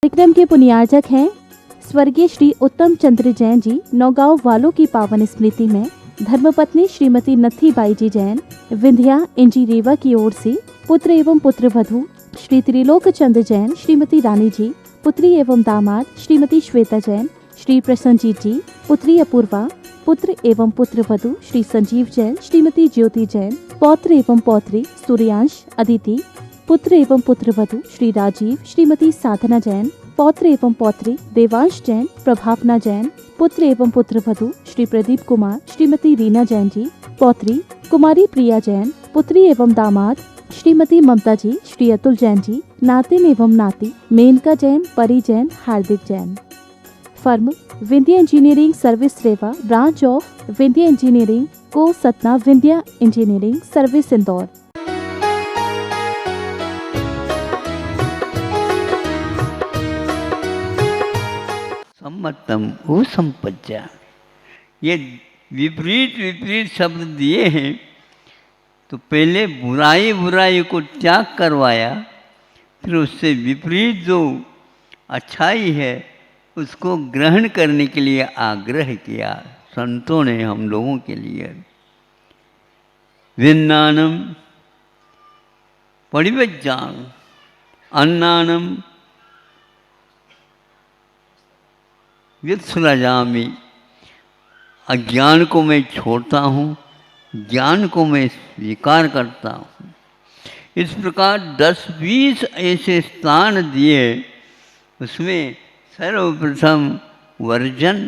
कार्यक्रम के पुण्यार्जक हैं स्वर्गीय श्री उत्तम चंद्र जैन जी। नौगांव वालों की पावन स्मृति में धर्मपत्नी श्रीमती नथी बाई जी जैन विंध्या इंजी रेवा की ओर से पुत्र एवं पुत्र वधू श्री त्रिलोक चंद्र जैन, श्रीमती रानी जी, पुत्री एवं दामाद श्रीमती श्वेता जैन, श्री प्रसन्नजीत जी, पुत्री अपूर्वा, पुत्र एवं पुत्र वधू श्री संजीव जैन, श्रीमती ज्योति जैन, पौत्र एवं पौत्री सूर्यांश, अदिति, पुत्र एवं पुत्र वधू श्री राजीव, श्रीमती साधना जैन, पौत्र एवं पौत्री देवांश जैन, प्रभावना जैन, पुत्र एवं पुत्र वधू श्री प्रदीप कुमार, श्रीमती रीना जैन जी, पौत्री कुमारी प्रिया जैन, पुत्री एवं दामाद श्रीमती ममता जी, श्री अतुल जैन जी, नातिन एवं नाती Menka Jain, Pari Jain, Hardik Jain. Firm Vindhya engineering service Rewa, branch of Vindhya engineering co Satna, Vindhya engineering service Indore. सम्मतम ओ संपज्जा, ये विपरीत विपरीत शब्द दिए हैं। तो पहले बुराई बुराई को त्याग करवाया, फिर उससे विपरीत जो अच्छाई है उसको ग्रहण करने के लिए आग्रह किया संतों ने हम लोगों के लिए। विन्नानम परिवज्जान अन्नानम व्युत्सृजामि, अज्ञान को मैं छोड़ता हूँ, ज्ञान को मैं स्वीकार करता हूँ। इस प्रकार 10-20 ऐसे स्थान दिए। उसमें सर्वप्रथम वर्जन,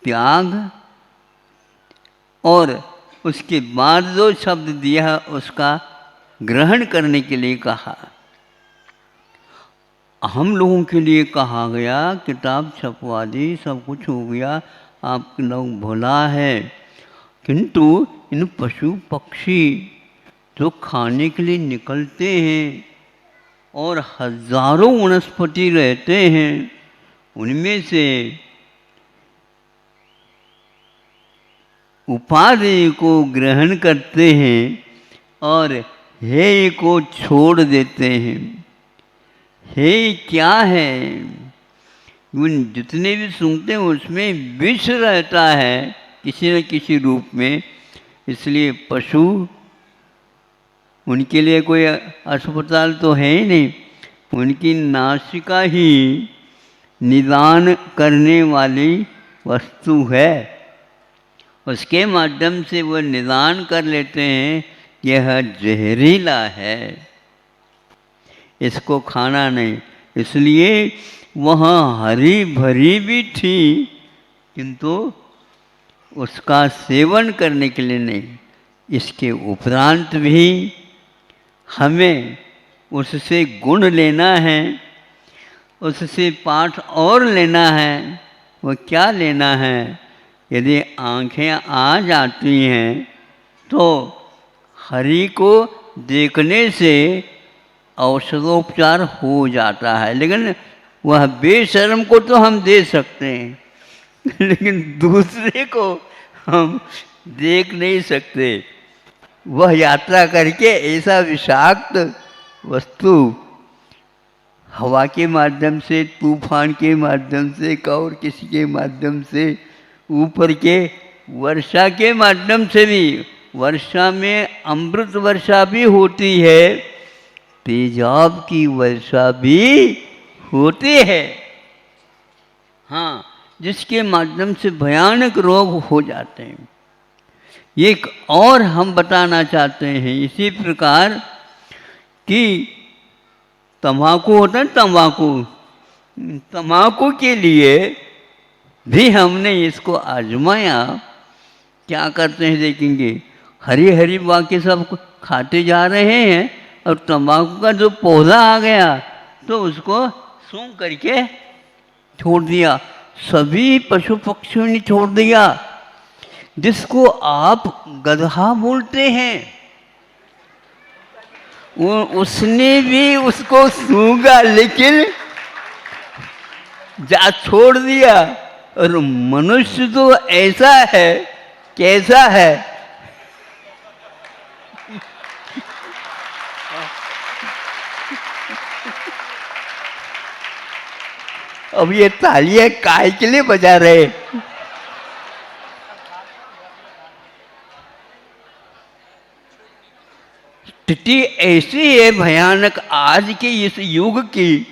त्याग, और उसके बाद जो शब्द दिया उसका ग्रहण करने के लिए कहा। हम लोगों के लिए कहा गया, किताब छपवा दी, सब कुछ हो गया, आप लोग भुला है, किंतु इन पशु पक्षी जो खाने के लिए निकलते हैं और हजारों वनस्पति रहते हैं, उनमें से उपादेय को ग्रहण करते हैं और हेय को छोड़ देते हैं। हेय क्या है? उन जितने भी सुनते हैं उसमें विष रहता है किसी न किसी रूप में। इसलिए पशु, उनके लिए कोई अस्पताल तो है ही नहीं, उनकी नासिका ही निदान करने वाली वस्तु है। उसके माध्यम से वो निदान कर लेते हैं यह जहरीला है, इसको खाना नहीं। इसलिए वहाँ हरी भरी भी थी, किंतु उसका सेवन करने के लिए नहीं। इसके उपरांत भी हमें उससे गुण लेना है, उससे पाठ और लेना है। वो क्या लेना है? यदि आँखें आ जाती हैं तो हरि को देखने से औषधोपचार हो जाता है, लेकिन वह बेशर्म को तो हम दे सकते हैं लेकिन दूसरे को हम देख नहीं सकते। वह यात्रा करके ऐसा विषाक्त वस्तु हवा के माध्यम से, तूफान के माध्यम से, और किसी के माध्यम से, ऊपर के वर्षा के माध्यम से भी, वर्षा में अमृत वर्षा भी होती है, तेजाब की वर्षा भी होती है, हाँ, जिसके माध्यम से भयानक रोग हो जाते हैं। एक और हम बताना चाहते हैं इसी प्रकार कि तंबाकू होता है, तंबाकू के लिए भी हमने इसको आजमाया। क्या करते हैं देखेंगे, हरी हरी बाकी सब खाते जा रहे हैं और तंबाकू का जो पौधा आ गया तो उसको सूंघ करके छोड़ दिया। सभी पशु पक्षियों ने छोड़ दिया। जिसको आप गधा बोलते हैं, उसने भी उसको सूंघा लेकिन जा छोड़ दिया। और मनुष्य तो ऐसा है, कैसा है, अब ये तालियां काय के लिए बजा रहे? स्थिति ऐसी है भयानक आज के इस युग की,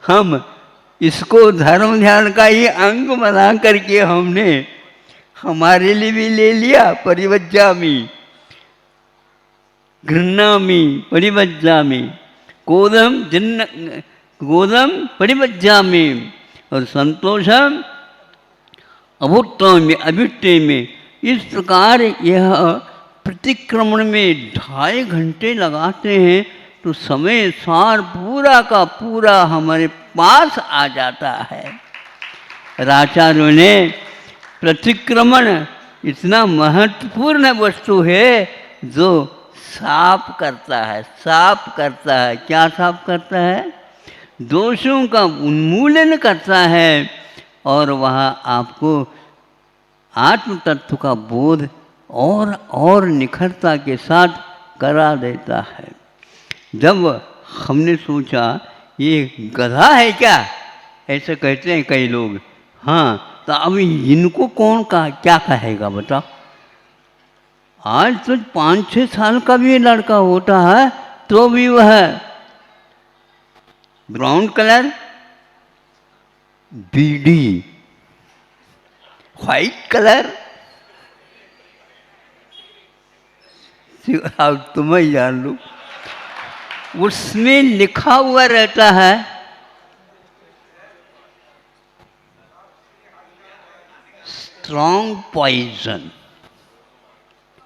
हम इसको धर्म ध्यान का ही अंग बना करके हमने हमारे लिए भी ले लिया। परिवज्जामि गृह्णामि परिवज्जामि, गोदम परिवज्जामि, और संतोषम अभुत्तम अभिट्टे में। इस प्रकार यह प्रतिक्रमण में 2.5 घंटे लगाते हैं तो समय सार पूरा का पूरा हमारे पास आ जाता है। आचार्यों ने प्रतिक्रमण इतना महत्वपूर्ण वस्तु है जो साफ करता है, साफ करता है। क्या साफ करता है? दोषों का उन्मूलन करता है और वह आपको आत्म तत्व का बोध और निखरता के साथ करा देता है। जब हमने सोचा ये गधा है क्या, ऐसे कहते हैं कई लोग, हाँ तो अब इनको कौन क्या कहेगा बताओ? आज तो 5-6 साल का भी लड़का होता है तो भी वह ब्राउन कलर बीडी, व्हाइट कलर, अब तुम्हें जान लो, उसमें लिखा हुआ रहता है स्ट्रॉन्ग पॉइजन,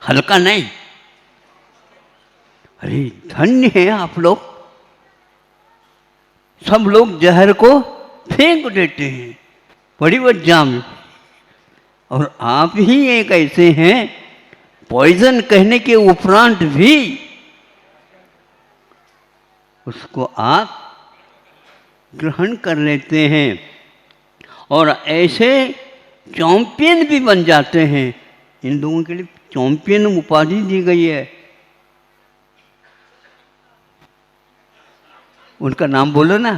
हल्का नहीं। अरे धन्य है आप लोग, सब लोग जहर को फेंक देते हैं परिवज्जामि, और आप ही एक ऐसे हैं पॉइजन कहने के उपरांत भी उसको आप ग्रहण कर लेते हैं और ऐसे चैंपियन भी बन जाते हैं। इन लोगों के लिए चैंपियन उपाधि दी गई है। उनका नाम बोलो ना,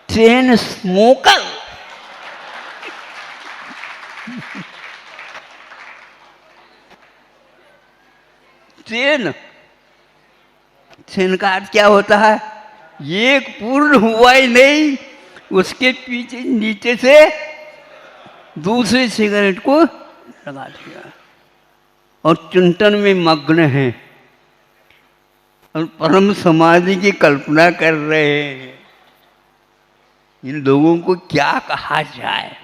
चेन स्मोकर। चेन का अर्थ क्या होता है? एक पूर्ण हुआ ही नहीं, उसके पीछे नीचे से दूसरे सिगरेट को लगा दिया और चिंतन में मग्न हैं और परम समाधि की कल्पना कर रहे हैं। इन लोगों को क्या कहा जाए?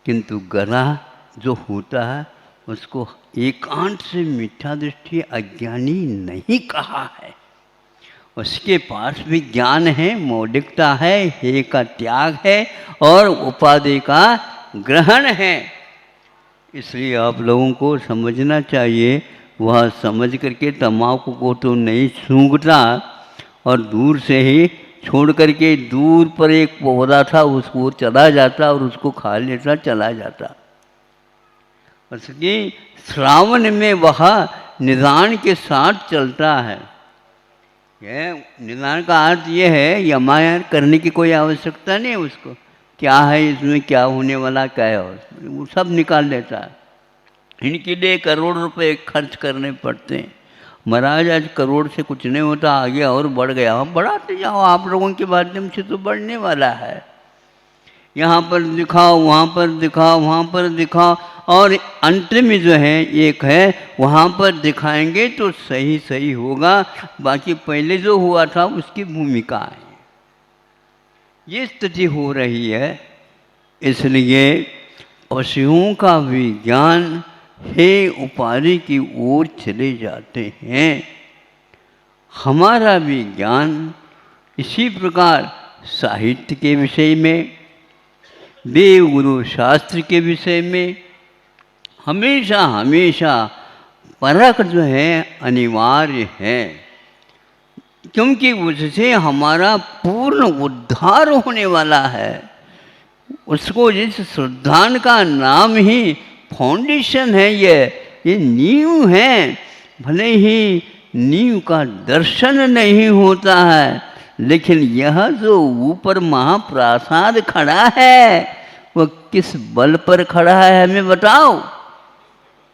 किंतु गधा जो होता है उसको एकांत से मिथ्या दृष्टि अज्ञानी नहीं कहा है। उसके पास भी ज्ञान है, मौलिकता है, हे का त्याग है और उपाधि का ग्रहण है। इसलिए आप लोगों को समझना चाहिए, वह समझ करके तम्बाकू को तो नहीं सूंघता और दूर से ही छोड़ करके दूर पर एक पौधा था उसको चला जाता और उसको खा लेता, चला जाता। उसकी श्रावण में वह निदान के साथ चलता है। यह निदान का अर्थ ये है, यमायन करने की कोई आवश्यकता नहीं है उसको। क्या है इसमें, क्या होने वाला, क्या है, वो सब निकाल लेता है। इनके लिए करोड़ रुपए खर्च करने पड़ते हैं। महाराज आज करोड़ से कुछ नहीं होता, आगे और बढ़ गया। हम बढ़ाते जाओ, आप लोगों के माध्यम से तो बढ़ने वाला है। यहाँ पर दिखाओ, वहाँ पर दिखाओ, वहाँ पर दिखाओ, और अंत में जो है एक है वहाँ पर दिखाएंगे तो सही सही होगा। बाकी पहले जो हुआ था उसकी भूमिका है, ये स्थिति हो रही है। इसलिए पशुओं का विज्ञान हे उपाधि की ओर चले जाते हैं। हमारा विज्ञान इसी प्रकार साहित्य के विषय में, देवगुरु शास्त्र के विषय में हमेशा हमेशा परख जो है अनिवार्य है, क्योंकि उससे हमारा पूर्ण उद्धार होने वाला है। उसको जिस श्रद्धान का नाम ही फाउंडेशन है, ये नींव है। भले ही नींव का दर्शन नहीं होता है। लेकिन यह जो ऊपर महाप्रासाद खड़ा है वह किस बल पर खड़ा है हमें बताओ।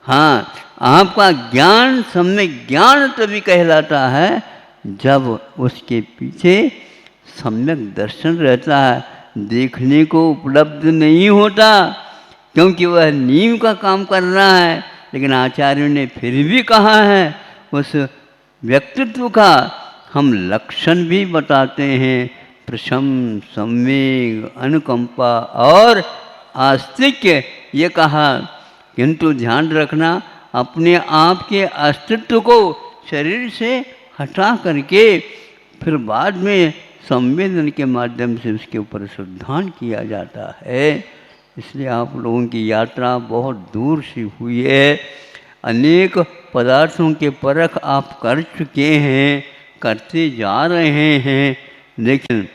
हाँ, आपका ज्ञान सम्यक ज्ञान तभी कहलाता है जब उसके पीछे सम्यक दर्शन रहता है। देखने को उपलब्ध नहीं होता क्योंकि वह नींव का काम कर रहा है। लेकिन आचार्यों ने फिर भी कहा है उस व्यक्तित्व का हम लक्षण भी बताते हैं, प्रशम, संवेग, अनुकंपा और आस्तिक्य ये कहा। किंतु ध्यान रखना, अपने आप के अस्तित्व को शरीर से हटा करके फिर बाद में संवेदन के माध्यम से उसके ऊपर श्रद्धान किया जाता है। इसलिए आप लोगों की यात्रा बहुत दूर से हुई है। अनेक पदार्थों के परख आप कर चुके हैं, करते जा रहे हैं, लेकिन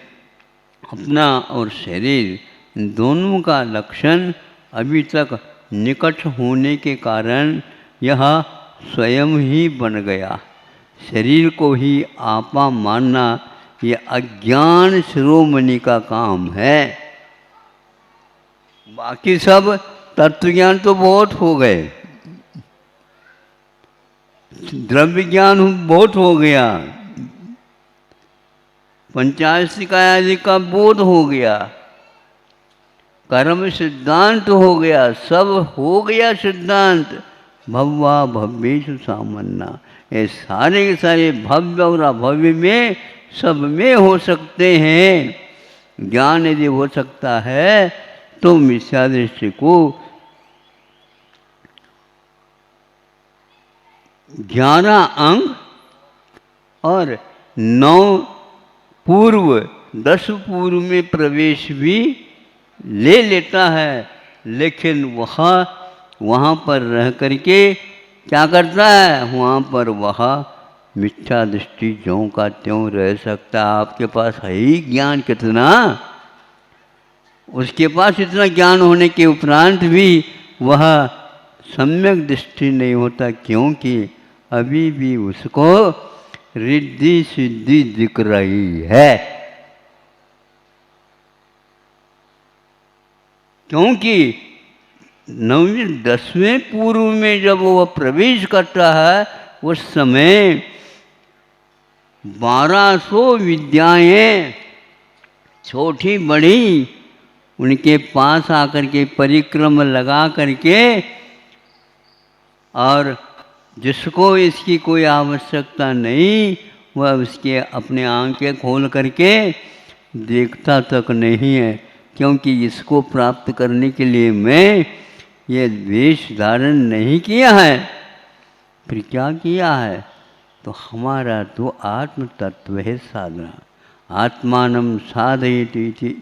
अपना और शरीर दोनों का लक्षण अभी तक निकट होने के कारण यह स्वयं ही बन गया। शरीर को ही आपा मानना ये अज्ञान शिरोमणि का काम है। बाकी सब तत्वज्ञान तो बहुत हो गए, द्रव्य ज्ञान बहुत हो गया, पंचाशिका आदि का बोध हो गया, कर्म सिद्धांत हो गया, सब हो गया सिद्धांत। भव्वा भव्येषु सामन्ना, ये सारे के सारे भव्य और अभव्य में सब में हो सकते हैं। ज्ञान यदि हो सकता है तो मिथ्या दृष्टि को 11 अंग और 9 पूर्व 10 पूर्व में प्रवेश भी ले लेता है। लेकिन वहाँ पर रह करके क्या करता है, वहाँ पर वह मिथ्या दृष्टि ज्यों का त्यों रह सकता। आपके पास है ही ज्ञान कितना, उसके पास इतना ज्ञान होने के उपरांत भी वह सम्यक दृष्टि नहीं होता, क्योंकि अभी भी उसको रिद्धि सिद्धि दिख रही है। क्योंकि 9वें 10वें पूर्व में जब वह प्रवेश करता है उस समय 1200 विद्याएं छोटी बड़ी उनके पास आकर के परिक्रम लगा करके, और जिसको इसकी कोई आवश्यकता नहीं वह उसके अपने आंखें खोल करके देखता तक नहीं है। क्योंकि इसको प्राप्त करने के लिए मैं ये वेश धारण नहीं किया है, फिर क्या किया है, तो हमारा तो आत्म तत्व है साधना। आत्मानम साधयति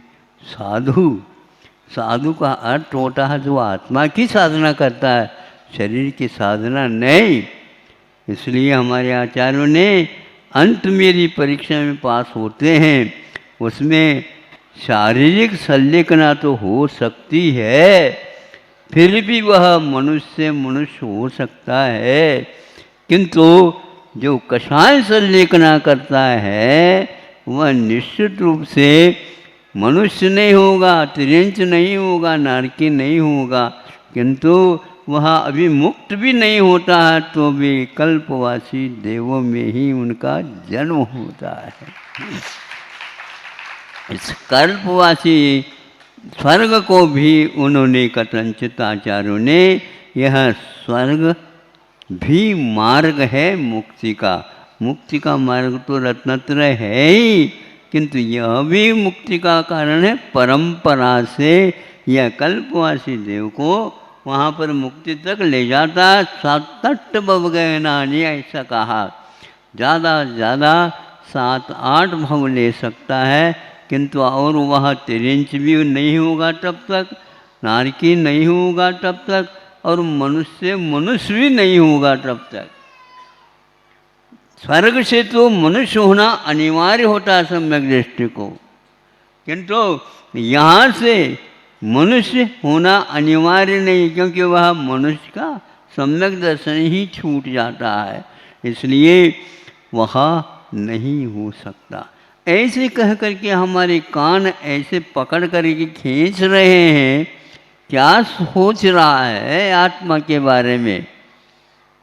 साधु, साधु का अर्थ होता है जो आत्मा की साधना करता है, शरीर की साधना नहीं। इसलिए हमारे आचार्यों ने अंत मेरी परीक्षा में पास होते हैं उसमें शारीरिक संलेखना तो हो सकती है, फिर भी वह मनुष्य हो सकता है। किंतु जो कषाय संलेखना करता है वह निश्चित रूप से मनुष्य नहीं होगा, तिर्यंच नहीं होगा, नारकी नहीं होगा, किंतु वह अभी मुक्त भी नहीं होता है तो भी कल्पवासी देवों में ही उनका जन्म होता है। इस कल्पवासी स्वर्ग को भी उन्होंने कथनचित आचार्यों ने, यह स्वर्ग भी मार्ग है मुक्ति का। मुक्ति का मार्ग तो रत्नत्रय है ही, किंतु यह भी मुक्ति का कारण है। परंपरा से यह कल्पवासी देव को वहाँ पर मुक्ति तक ले जाता। सातट भव गए नानी ऐसा कहा, ज़्यादा ज़्यादा 7-8 भव ले सकता है, किंतु और वह तिर्यंच भी नहीं होगा तब तक, नारकी नहीं होगा तब तक, और मनुष्य भी नहीं होगा तब तक। स्वर्ग से तो मनुष्य होना अनिवार्य होता है सम्यक दृष्टि को, किंतु यहाँ से मनुष्य होना अनिवार्य नहीं, क्योंकि वह मनुष्य का सम्यक दर्शन ही छूट जाता है। इसलिए वहाँ नहीं हो सकता। ऐसे कह करके हमारे कान ऐसे पकड़ करके खींच रहे हैं, क्या सोच रहा है आत्मा के बारे में?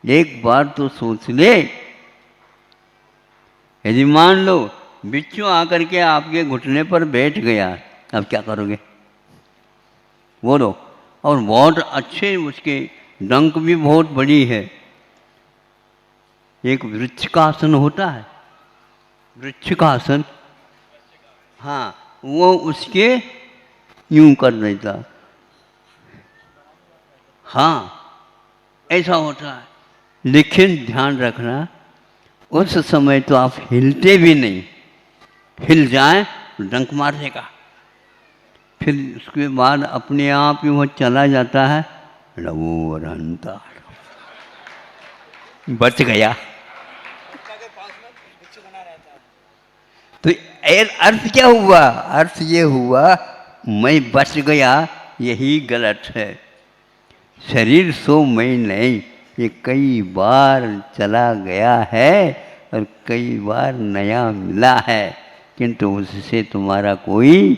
एक बार तो सोच ले। यदि मान लो बिच्छू आकर के आपके घुटने पर बैठ गया, अब क्या करोगे? बोलो। और बहुत अच्छे उसके डंक भी बहुत बड़ी है। एक वृक्ष का आसन होता है, वृक्ष का आसन, हाँ, वो उसके यूं कर देता, हाँ ऐसा होता है। लेकिन ध्यान रखना, उस समय तो आप हिलते भी नहीं, हिल जाए तो डंक मार देगा। फिर उसके बाद अपने आप ही वो चला जाता है, रवो रहता, बच गया। तो अर्थ क्या हुआ? अर्थ ये हुआ मैं बच गया, यही गलत है। शरीर सो मैं नहीं, ये कई बार चला गया है और कई बार नया मिला है, किंतु उससे तुम्हारा कोई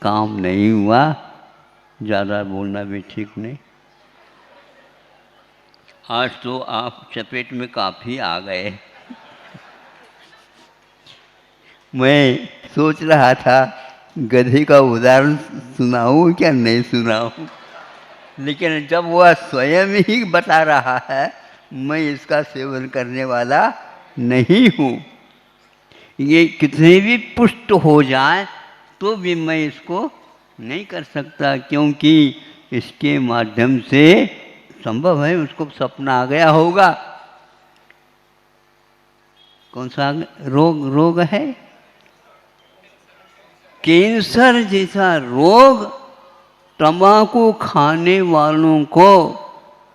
काम नहीं हुआ। ज़्यादा बोलना भी ठीक नहीं। आज तो आप चपेट में काफ़ी आ गए। मैं सोच रहा था गधे का उदाहरण सुनाऊं क्या नहीं सुनाऊं, लेकिन जब वह स्वयं ही बता रहा है, मैं इसका सेवन करने वाला नहीं हूँ। ये कितने भी पुष्ट हो जाए तो भी मैं इसको नहीं कर सकता, क्योंकि इसके माध्यम से संभव है उसको सपना आ गया होगा। कौन सा रोग है? कैंसर जैसा रोग तंबाकू खाने वालों को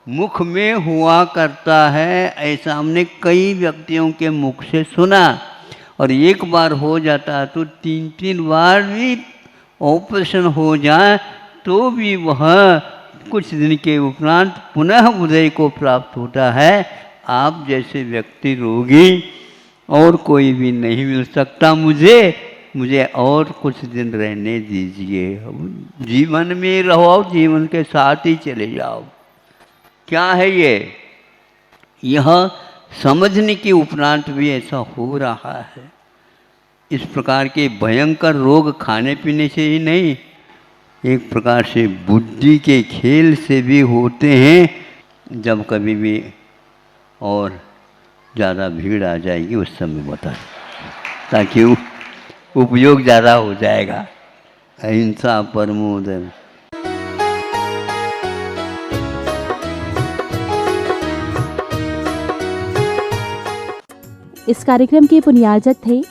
मुख में हुआ करता है, ऐसा हमने कई व्यक्तियों के मुख से सुना। और एक बार हो जाता तो 3-3 बार भी ऑपरेशन हो जाए तो भी वह कुछ दिन के उपरांत पुनः उदय को प्राप्त होता है। आप जैसे व्यक्ति रोगी और कोई भी नहीं मिल सकता मुझे और कुछ दिन रहने दीजिए। जीवन में रहो, जीवन के साथ ही चले जाओ। क्या है ये? यह समझने के उपरांत भी ऐसा हो रहा है। इस प्रकार के भयंकर रोग खाने पीने से ही नहीं, एक प्रकार से बुद्धि के खेल से भी होते हैं। जब कभी भी और ज़्यादा भीड़ आ जाएगी उस समय बता, ताकि उपयोग ज़्यादा हो जाएगा। अहिंसा परमो धर्म। इस कार्यक्रम के पुण्यार्जक थे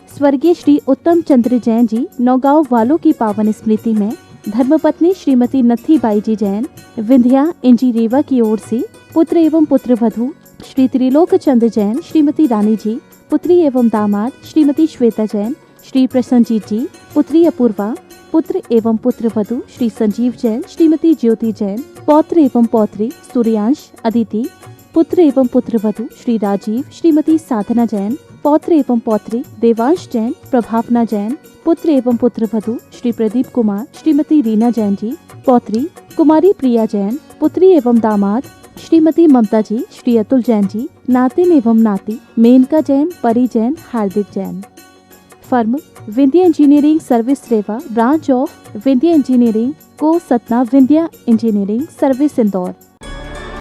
स्वर्गीय श्री उत्तम चंद्र जैन जी। नौगांव वालों की पावन स्मृति में धर्मपत्नी श्रीमती नत्थी बाई जी जैन, विंध्या एनजी रेवा की ओर से पुत्र एवं पुत्र वधू श्री त्रिलोक चंद्र जैन, श्रीमती रानी जी, पुत्री एवं दामाद श्रीमती श्वेता जैन, श्री प्रसन्नजीत जी, पुत्री अपूर्वा, पुत्र एवं पुत्र वधू श्री संजीव जैन, श्रीमती ज्योति जैन, पौत्र एवं पौत्री सूर्यांश, अदिति, पुत्र एवं पुत्र वधू श्री राजीव, श्रीमती साधना जैन, पौत्र एवं पौत्री देवांश जैन, प्रभावना जैन, पुत्र एवं पुत्र वधू श्री प्रदीप कुमार, श्रीमती रीना जैन जी, पौत्री कुमारी प्रिया जैन, पुत्री एवं दामाद श्रीमती ममता जी, श्री अतुल जैन जी, नातिन एवं नाती Menka Jain, Pari Jain, Hardik Jain. Firm Vindhya engineering service Rewa, branch of Vindhya engineering co Satna, Vindhya engineering service Indore.